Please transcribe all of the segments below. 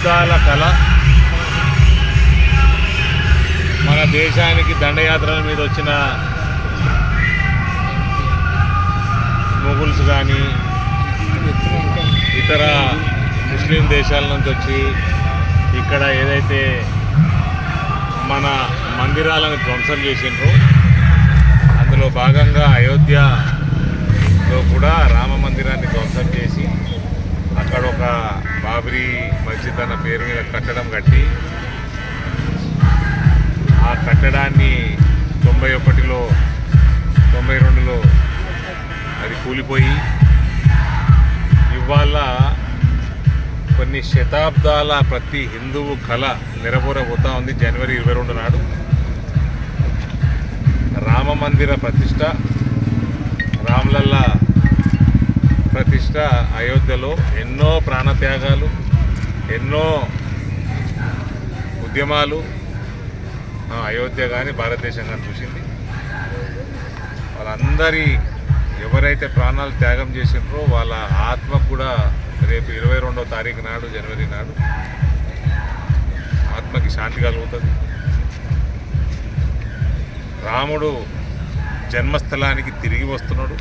శతాబ్దాల కళ మన దేశానికి దండయాత్రల మీద వచ్చిన మొఘల్స్ కానీ ఇతర ముస్లిం దేశాల నుంచి వచ్చి ఇక్కడ ఏదైతే మన మందిరాలను ధ్వంసం చేసిండ్రో అందులో భాగంగా అయోధ్యలో కూడా రామ మందిరాన్ని ధ్వంసం చేసి అక్కడ ఒక బాబ్రీ మస్జిద్ అన్న పేరు మీద కట్టడం కట్టి ఆ కట్టడాన్ని 91లో 92లో అది కూలిపోయి ఇవాళ కొన్ని శతాబ్దాల ప్రతి హిందువు కళ నెరవేరబోతా ఉంది. జనవరి 22 నాడు రామ మందిర ప్రతిష్ట, రామ్లల్లా ప్రతిష్ట అయోధ్యలో ఎన్నో ప్రాణత్యాగాలు, ఎన్నో ఉద్యమాలు అయోధ్య కానీ భారతదేశం కానీ చూసింది. వాళ్ళందరి ఎవరైతే ప్రాణాలు త్యాగం చేసినారో వాళ్ళ ఆత్మకు కూడా రేపు 22వ తారీఖు నాడు జనవరి నాడు ఆత్మకి శాంతి కలుగుతుంది. రాముడు జన్మస్థలానికి తిరిగి వస్తున్నాడు.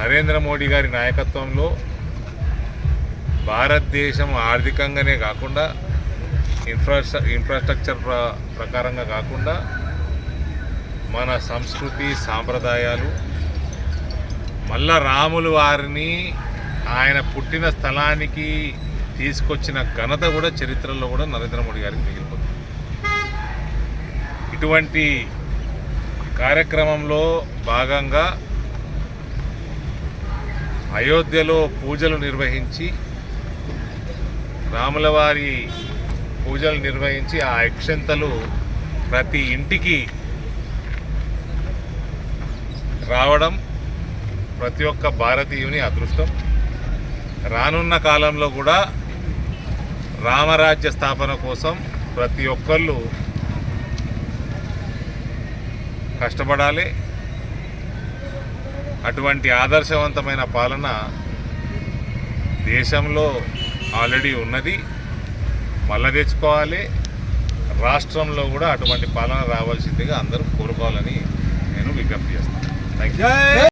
నరేంద్ర మోడీ గారి నాయకత్వంలో భారతదేశం ఆర్థికంగానే కాకుండా ఇన్ఫ్రాస్ట్రక్చర్ ప్రకారంగా కాకుండా మన సంస్కృతి సాంప్రదాయాలు మళ్ళా రాములు వారిని ఆయన పుట్టిన స్థలానికి తీసుకొచ్చిన ఘనత కూడా చరిత్రలో కూడా నరేంద్ర మోడీ గారికి మిగిలిపోతుంది. ఇటువంటి కార్యక్రమంలో భాగంగా అయోధ్యలో పూజలు నిర్వహించి రాముల వారి పూజలు నిర్వహించి ఆ అక్షంతలు ప్రతి ఇంటికి రావడం ప్రతి ఒక్క భారతీయుని అదృష్టం. రానున్న కాలంలో కూడా రామరాజ్య స్థాపన కోసం ప్రతి ఒక్కళ్ళు కష్టపడాలి. అటువంటి ఆదర్శవంతమైన పాలన దేశంలో ఆల్రెడీ ఉన్నది, మళ్ళా తెచ్చుకోవాలి. రాష్ట్రంలో కూడా అటువంటి పాలన రావాల్సిందిగా అందరూ కోరుకోవాలని నేను విజ్ఞప్తి చేస్తాను. Thank you.